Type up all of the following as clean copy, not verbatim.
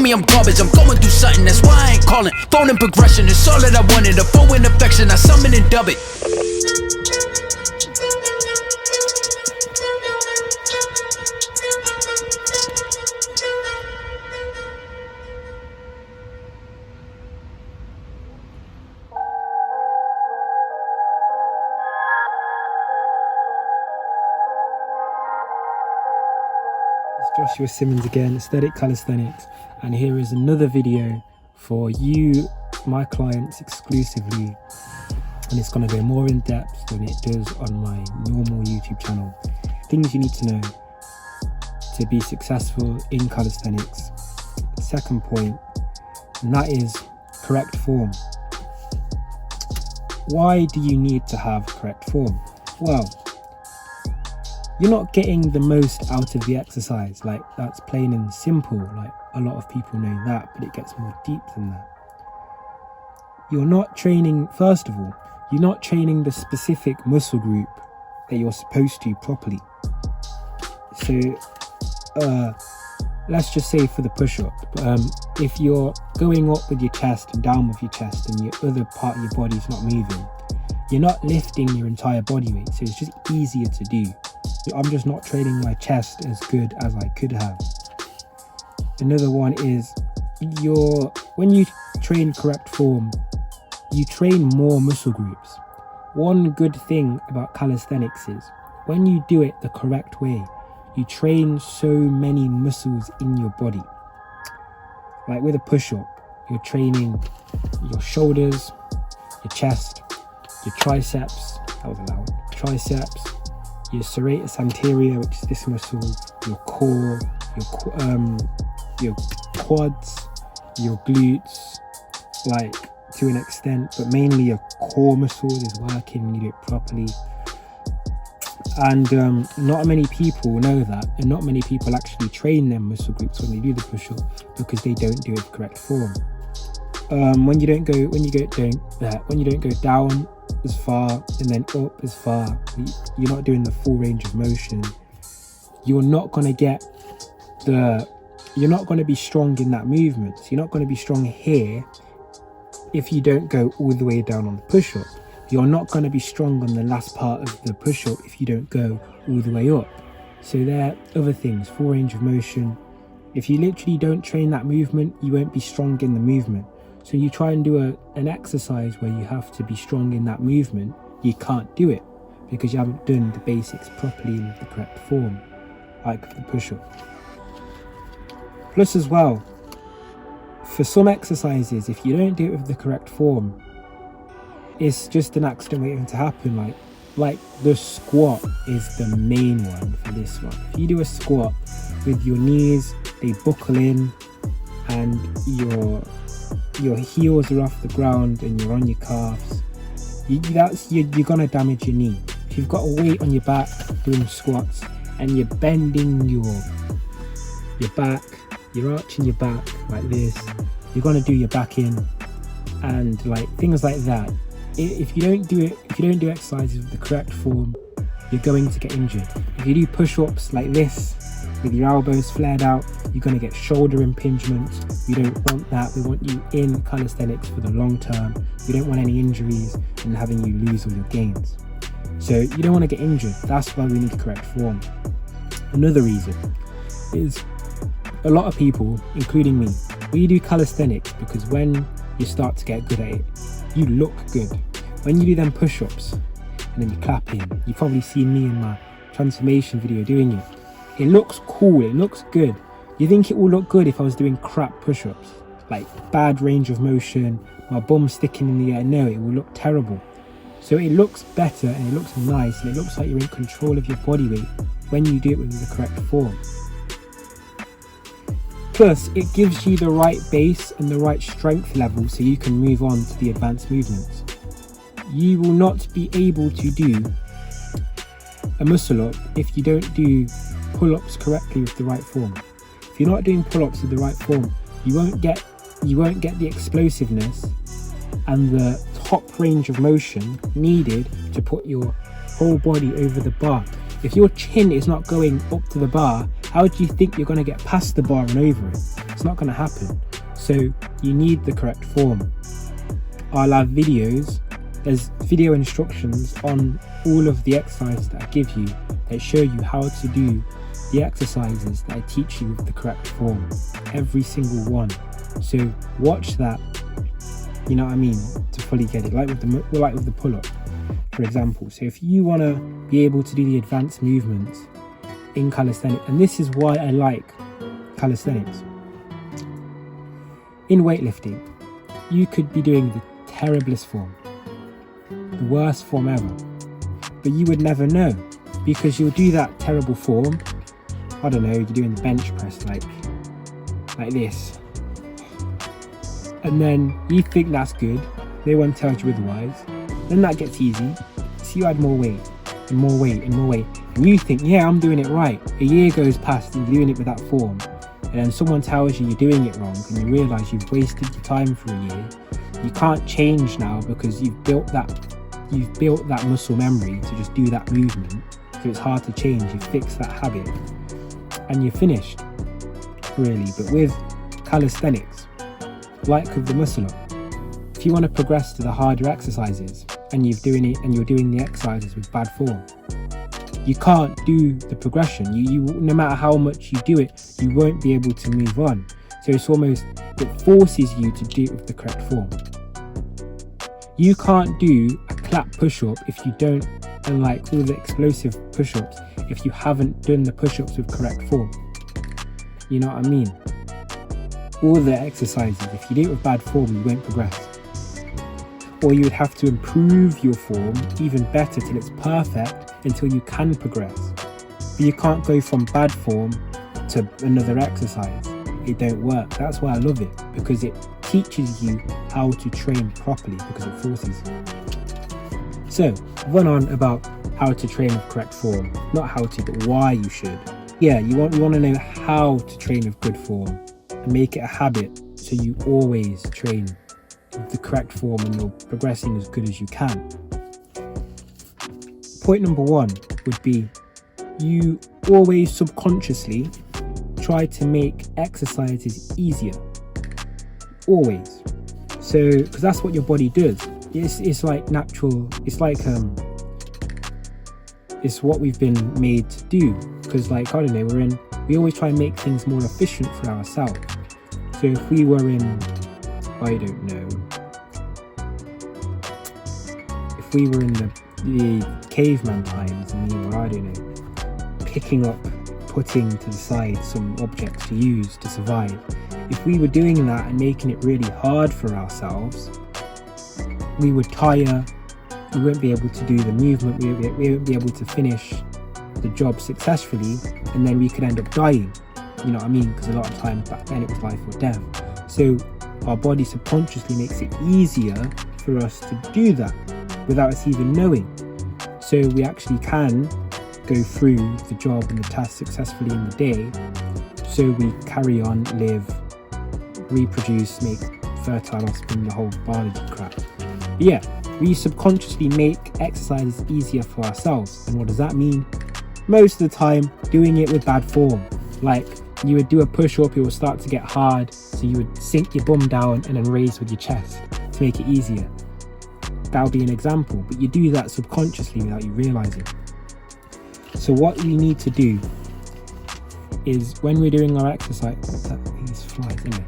me I'm garbage, I'm going through something, that's why I ain't calling. Phone in progression, it's all that I wanted. A phone in affection, I summon and dub it. It's Joshua Simmons again, Aesthetic Calisthenics, and here is another video for you, my clients, exclusively, and it's going to go more in depth than it does on my normal YouTube channel. Things you need to know to be successful in calisthenics. Second point, and that is correct form. Why do you need to have correct form? Well, you're not getting the most out of the exercise. Like, that's plain and simple. Like, a lot of people know that, but it gets more deep than that. You're not training, first of all, you're not training the specific muscle group that you're supposed to properly. So let's just say for the push-up, if you're going up with your chest and down with your chest and your other part of your body's not moving, you're not lifting your entire body weight, so it's just easier to do. I'm just not training my chest as good as I could have. Another one is when you train correct form, you train more muscle groups. One good thing about calisthenics is when you do it the correct way, you train so many muscles in your body. Like with a push-up, you're training your shoulders, your chest, your triceps, that was loud, triceps, your serratus anterior, which is this muscle, your core, your quads, your glutes, like to an extent, but mainly your core muscle is working when you do it properly. And not many people know that, and not many people actually train their muscle groups when they do the push-up because they don't do it the correct form. When you don't go down as far and then up as far, you're not doing the full range of motion. You're not going to be strong in that movement. So you're not going to be strong here if you don't go all the way down on the push-up. You're not going to be strong on the last part of the push-up if you don't go all the way up. So there are other things, full range of motion. If you literally don't train that movement, you won't be strong in the movement. So you try and do an exercise where you have to be strong in that movement, you can't do it because you haven't done the basics properly in the correct form, like the push-up. Plus as well, for some exercises, if you don't do it with the correct form, it's just an accident waiting to happen. Like the squat is the main one for this one. If you do a squat with your knees, they buckle in and your heels are off the ground and you're on your calves, you're gonna damage your knee. If you've got a weight on your back doing squats and you're bending your back, you're arching your back like this, you're gonna do your back in and like things like that. If you don't do exercises with the correct form, you're going to get injured. If you do push-ups like this with your elbows flared out, you're going to get shoulder impingement. We don't want that. We want you in calisthenics for the long term. We don't want any injuries and having you lose all your gains. So you don't want to get injured. That's why we need correct form. Another reason is a lot of people, including me, we do calisthenics because when you start to get good at it, you look good. When you do them push-ups and then you clap in, you've probably seen me in my transformation video doing it. It looks cool, it looks good. You think it will look good if I was doing crap push-ups, like bad range of motion, my bum sticking in the air? No, it will look terrible. So it looks better and it looks nice and it looks like you're in control of your body weight when you do it with the correct form. Plus, it gives you the right base and the right strength level so you can move on to the advanced movements. You will not be able to do a muscle up if you don't do pull-ups correctly with the right form. If you're not doing pull-ups with the right form, you won't get the explosiveness and the top range of motion needed to put your whole body over the bar. If your chin is not going up to the bar, how do you think you're going to get past the bar and over it? It's not going to happen. So you need the correct form. I'll have videos, there's video instructions on all of the exercises that I give you that show you how to do the exercises that I teach you with the correct form, every single one. So watch that, you know what I mean, to fully get it, like with the pull-up, for example. So if you want to be able to do the advanced movements in calisthenics, and this is why I like calisthenics. In weightlifting, you could be doing the terriblest form, the worst form ever, but you would never know, because you'll do that terrible form, I don't know, you're doing the bench press like this, and then you think that's good, no one tells you otherwise, then that gets easy, so you add more weight, and more weight, and more weight, and you think, yeah, I'm doing it right. A year goes past and you're doing it with that form, and then someone tells you you're doing it wrong, and you realise you've wasted your time for a year. You can't change now because you've built that muscle memory to just do that movement, so it's hard to change. You fix that habit and you're finished, really. But with calisthenics, like with the muscle up, if you want to progress to the harder exercises and you're doing the exercises with bad form, you can't do the progression. You no matter how much you do it, you won't be able to move on. So it forces you to do it with the correct form. You can't do a clap push-up if you don't, and like all the explosive push-ups, if you haven't done the push-ups with correct form. You know what I mean? All the exercises, if you do it with bad form, you won't progress. Or you would have to improve your form even better till it's perfect until you can progress. But you can't go from bad form to another exercise. It don't work. That's why I love it, because it teaches you how to train properly, because it forces you. So I've gone on about how to train with correct form, not how to, but why you should. Yeah, you want to know how to train with good form and make it a habit, so you always train with the correct form and you're progressing as good as you can. Point number 1 would be, you always subconsciously try to make exercises easier. Always. So, because that's what your body does. It's like natural, it's like it's what we've been made to do. Because like, I don't know, we always try and make things more efficient for ourselves. So if we were in, I don't know, if we were in the caveman times and we were, I don't know, picking up, putting to the side some objects to use to survive, if we were doing that and making it really hard for ourselves, we would tire, we won't be able to do the movement, we won't be able to finish the job successfully, and then we could end up dying. You know what I mean? Because a lot of times back then it was life or death. So our body subconsciously makes it easier for us to do that without us even knowing. So we actually can go through the job and the task successfully in the day, so we carry on, live, reproduce, make fertile offspring, the whole biology crap. But yeah, we subconsciously make exercises easier for ourselves. And what does that mean? Most of the time, doing it with bad form. Like, you would do a push-up, it will start to get hard, so you would sink your bum down and then raise with your chest to make it easier. That would be an example, but you do that subconsciously without you realizing. So what we need to do is, when we're doing our exercise, these flies anyway,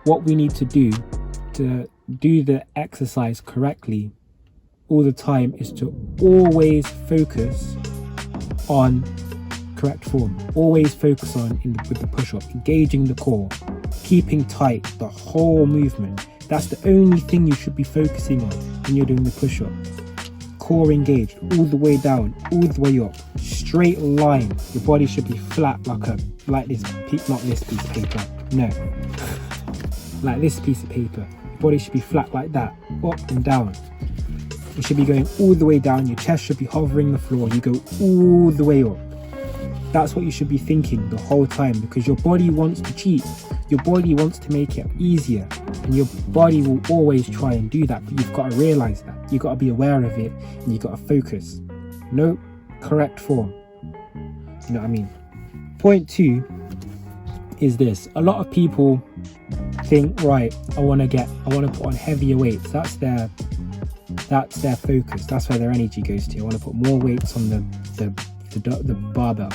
what we need to do to do the exercise correctly all the time is to always focus on correct form. Always focus on with the push-up, engaging the core, keeping tight the whole movement. That's the only thing you should be focusing on when you're doing the push-up. Core engaged, all the way down, all the way up, straight line. Your body should be flat like this, not this piece of paper, no. Like this piece of paper. Your body should be flat like that, up and down. You should be going all the way down, your chest should be hovering the floor, you go all the way up. That's what you should be thinking the whole time, because your body wants to cheat. Your body wants to make it easier, and your body will always try and do that, but you've got to realize that. You've got to be aware of it, and you've got to focus. No, correct form. You know what I mean? Point 2 is this. A lot of people think, right, I want to put on heavier weights. That's their focus. That's where their energy goes to. I want to put more weights on the barbell.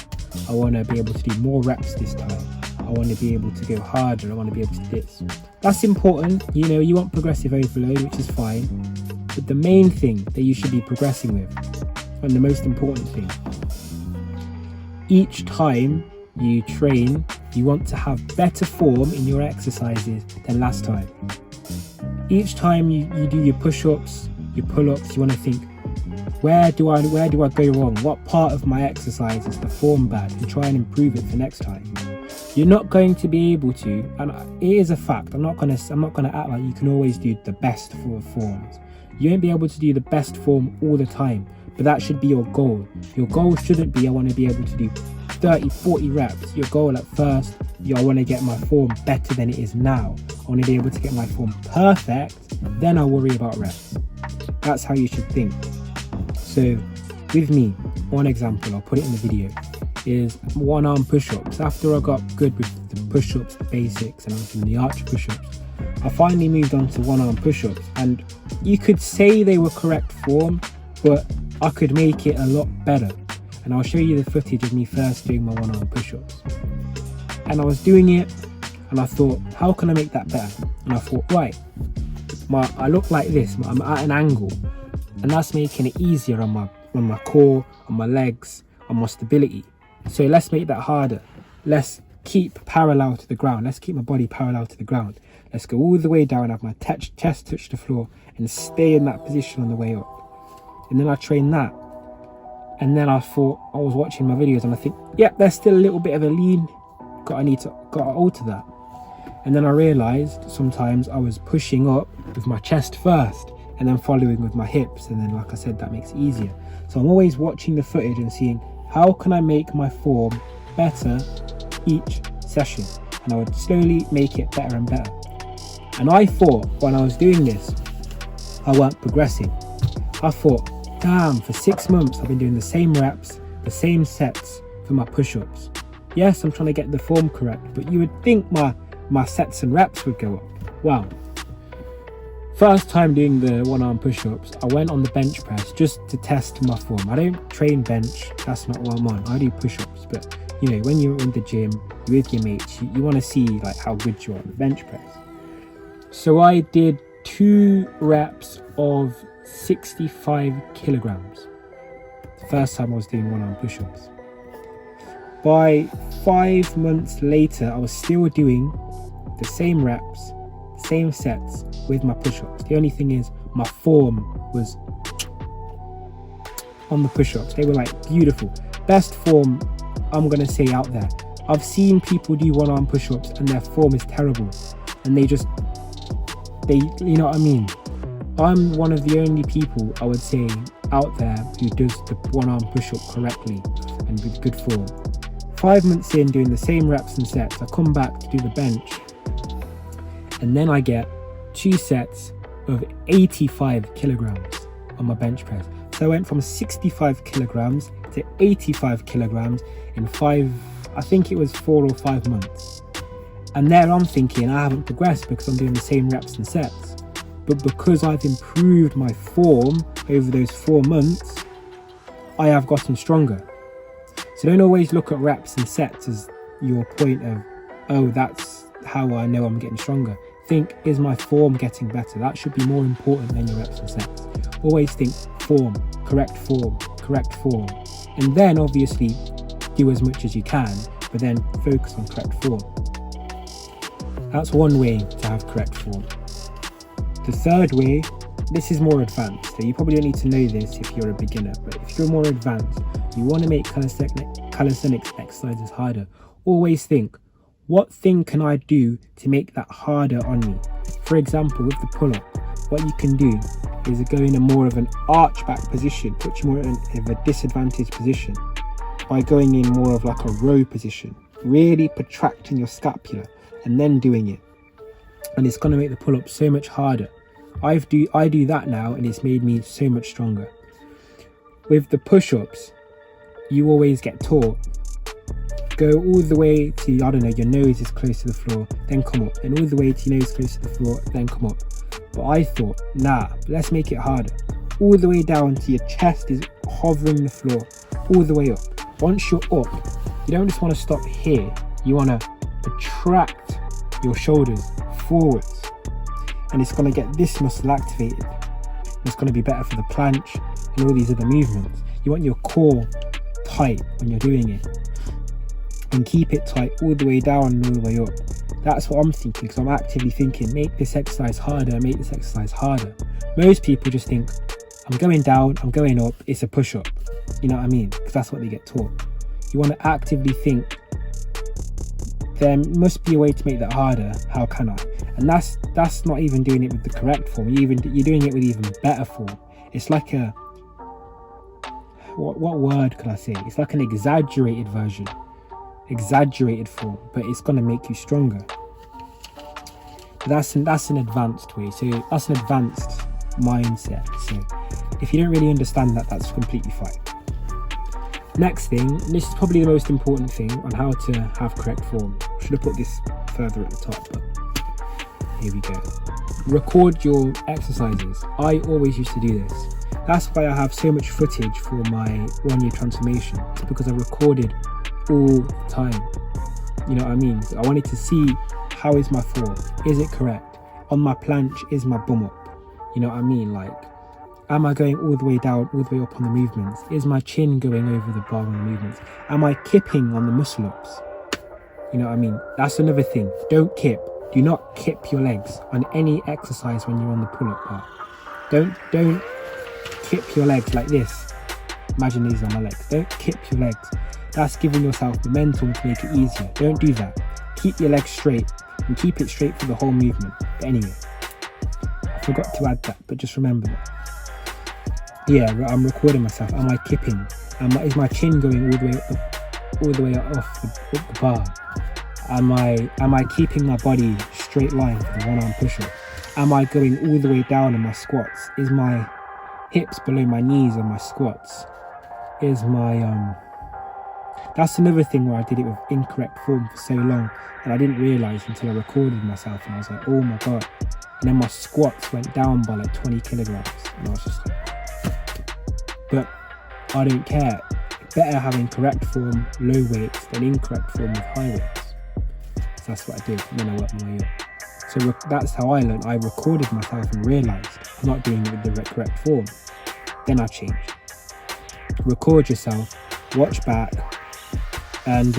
I want to be able to do more reps this time. I want to be able to go harder. I want to be able to do this. That's important. You know, you want progressive overload, which is fine. But the main thing that you should be progressing with, and the most important thing, each time you train, you want to have better form in your exercises than last time. Each time you do your push-ups, your pull-ups, you want to think, where do I go wrong? What part of my exercise is the form bad? And try and improve it for next time. You're not going to be able to, and it is a fact. I'm not gonna act like you can always do the best forms. You won't be able to do the best form all the time, but that should be your goal. Your goal shouldn't be, I want to be able to do 30, 40 reps. Your goal at first, I want to get my form better than it is now. I want to be able to get my form perfect, then I'll worry about reps. That's how you should think. So with me, one example, I'll put it in the video, is one arm push-ups. After I got good with the push-ups, the basics, and also the arch push-ups, I finally moved on to one arm push-ups, and you could say they were correct form, but I could make it a lot better. And I'll show you the footage of me first doing my one arm push-ups. And I was doing it and I thought, how can I make that better? And I thought, right, I look like this, I'm at an angle, and that's making it easier on my core, on my legs, on my stability. So let's make that harder. Let's keep parallel to the ground. Let's keep my body parallel to the ground. Let's go all the way down, have my chest touch the floor, and stay in that position on the way up. And then I trained that. And then I thought, I was watching my videos and I think, yep, there's still a little bit of a lean. Gotta alter that. And then I realized sometimes I was pushing up with my chest first and then following with my hips. And then, like I said, that makes it easier. So I'm always watching the footage and seeing, how can I make my form better each session? And I would slowly make it better and better. And I thought when I was doing this, I weren't progressing. I thought, damn, for 6 months I've been doing the same reps, the same sets for my push-ups. Yes, I'm trying to get the form correct, but you would think my sets and reps would go up. Wow. First time doing the one arm push-ups, I went on the bench press just to test my form. I don't train bench, that's not what I'm on. I do push-ups, but you know, when you're in the gym, you're with your mates, you want to see like how good you are on the bench press. So I did 2 reps of 65 kilograms. The first time I was doing one arm push-ups. By 5 months later, I was still doing the same reps, same sets with my push-ups. The only thing is my form was on the push-ups. They were like beautiful. Best form, I'm gonna say, out there. I've seen people do one arm push-ups and their form is terrible. And they you know what I mean? I'm one of the only people, I would say, out there who does the one arm push-up correctly and with good form. 5 months in doing the same reps and sets, I come back to do the bench, and then I get 2 sets of 85 kilograms on my bench press. So I went from 65 kilograms to 85 kilograms in 4 or 5 months. And there I'm thinking I haven't progressed because I'm doing the same reps and sets. But because I've improved my form over those 4 months, I have gotten stronger. So don't always look at reps and sets as your point of, oh, that's how I know I'm getting stronger. Think, is my form getting better? That should be more important than your reps and sets. Always think form, correct form, correct form. And then obviously do as much as you can, but then focus on correct form. That's one way to have correct form. The third way, this is more advanced, so you probably don't need to know this if you're a beginner, but if you're more advanced, you want to make calisthenics exercises harder. Always think, what thing can I do to make that harder on me? For example, with the pull-up, what you can do is go in a more of an arch back position, put you more in a disadvantaged position by going in more of like a row position, really protracting your scapula and then doing it. And it's going to make the pull-up so much harder. I do that now, and it's made me so much stronger. With the push-ups, you always get taught, Go all the way to, I don't know, your nose is close to the floor, then come up. And all the way to your nose close to the floor, then come up. But I thought, nah, let's make it harder. All the way down to your chest is hovering the floor, all the way up. Once you're up, you don't just want to stop here. You want to attract your shoulders forwards. And it's going to get this muscle activated. It's going to be better for the planche and all these other movements. You want your core tight when you're doing it. And keep it tight all the way down and all the way up. That's what I'm thinking, because I'm actively thinking, make this exercise harder, make this exercise harder. Most people just think, I'm going down, I'm going up, it's a push-up. You know what I mean? Because that's what they get taught. You want to actively think, there must be a way to make that harder. How can I? And that's not even doing it with the correct form. You're doing it with even better form. It's like a, what word could I say? It's like an exaggerated version, exaggerated form, but it's going to make you stronger. That's an advanced way. So that's an advanced mindset. So if you don't really understand that, that's completely fine. Next thing, this is probably the most important thing on how to have correct form. I should have put this further at the top, but here we go. Record your exercises. I always used to do this. That's why I have so much footage for my 1 year transformation. It's because I recorded all the time. You know what I mean? So I wanted to see, how is my form? Is it correct? On my planche, is my bum up? You know what I mean? Like, am I going all the way down, all the way up on the movements? Is my chin going over the bar on the movements? Am I kipping on the muscle ups? You know what I mean? That's another thing. Don't kip. Do not kip your legs on any exercise when you're on the pull-up bar. Don't kip your legs like this. Imagine these are my legs. Don't kip your legs. That's giving yourself momentum to make it easier. Don't do that. Keep your legs straight and keep it straight for the whole movement. But anyway, I forgot to add that, but just remember that. Yeah, I'm recording myself. Am I kipping? Is my chin going all the way off the bar? Am I keeping my body straight line for the 1 arm push-up? Am I going all the way down in my squats? Is my hips below my knees on my squats? Is my that's another thing where I did it with incorrect form for so long, and I didn't realise until I recorded myself, and I was like, oh my god. And then my squats went down by like 20 kilograms, and I was just like, but I don't care. Better having correct form, low weights, than incorrect form with high weights. So that's what I did, and then I worked my way up. So that's how I learned. I recorded myself and realised I'm not doing it with the correct form. Then I changed. Record yourself, watch back, and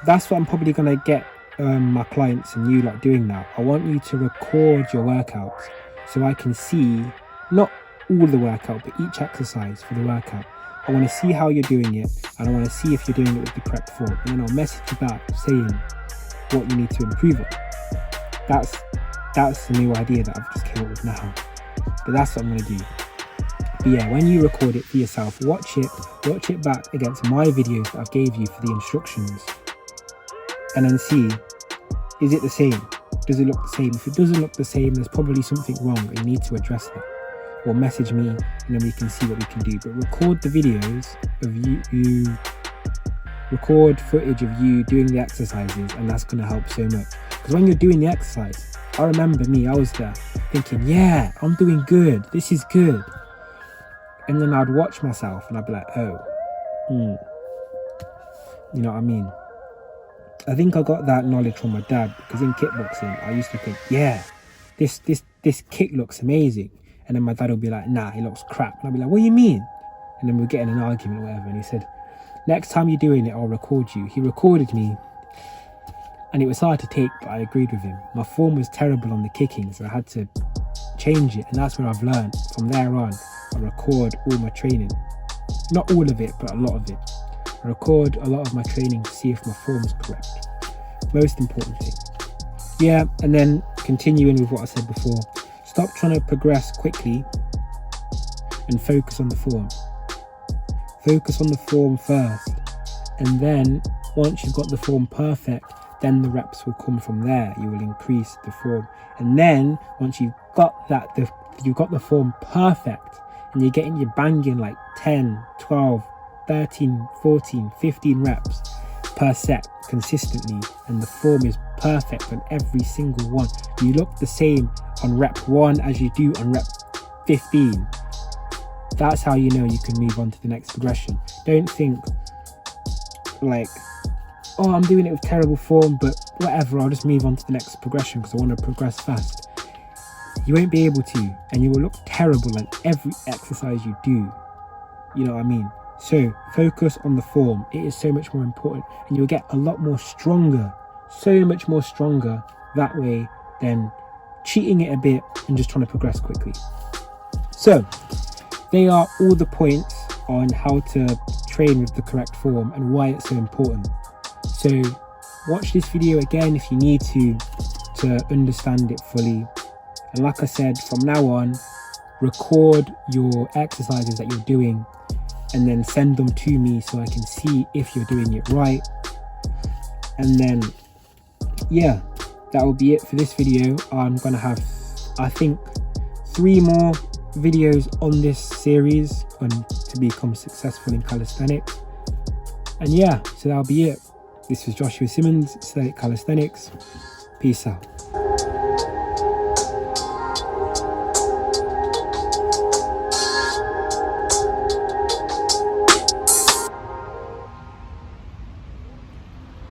that's what I'm probably going to get my clients and you like doing now. I want you to record your workouts so I can see, not all the workout, but each exercise for the workout. I want to see how you're doing it, and I want to see if you're doing it with the correct form, and then I'll message you back saying what you need to improve on. That's the new idea that I've just came up with now, but that's what I'm going to do. But yeah, when you record it for yourself, watch it back against my videos that I gave you for the instructions, and then see, is it the same? Does it look the same? If it doesn't look the same, there's probably something wrong and you need to address that. Or message me, and then we can see what we can do. But record the videos of you record footage of you doing the exercises, and that's going to help so much. Because when you're doing the exercise, I remember me, I was there thinking, yeah, I'm doing good, this is good. And then I'd watch myself and I'd be like, oh, you know what I mean? I think I got that knowledge from my dad, because in kickboxing, I used to think, yeah, this kick looks amazing. And then my dad would be like, nah, it looks crap. And I'd be like, what do you mean? And then we'd get in an argument or whatever. And he said, next time you're doing it, I'll record you. He recorded me, and it was hard to take, but I agreed with him. My form was terrible on the kicking, so I had to change it. And that's where I've learned. From there on, I record all my training. Not all of it, but a lot of it. I record a lot of my training to see if my form's correct. Most important thing. Yeah, and then continuing with what I said before, stop trying to progress quickly and focus on the form. Focus on the form first, and then once you've got the form perfect, then the reps will come from there. You will increase the form, and then once you've got the form perfect, and you're banging like 10, 12, 13, 14, 15 reps, per set consistently, and the form is perfect on every single one. You look the same on rep 1 as you do on rep 15. That's how you know you can move on to the next progression. Don't think like, oh, I'm doing it with terrible form, but whatever, I'll just move on to the next progression because I want to progress fast. You won't be able to, and you will look terrible on every exercise you do. You know what I mean? So focus on the form. It is so much more important, and you'll get a lot more stronger, so much more stronger that way than cheating it a bit and just trying to progress quickly. So they are all the points on how to train with the correct form and why it's so important. So watch this video again if you need to understand it fully. And like I said, from now on, record your exercises that you're doing and then send them to me so I can see if you're doing it right. And then, yeah, that will be it for this video. I'm gonna have, I think, 3 more videos on this series on to become successful in calisthenics. And yeah, so that'll be it. This was Joshua Simmons, Aesthetic Calisthenics. Peace out.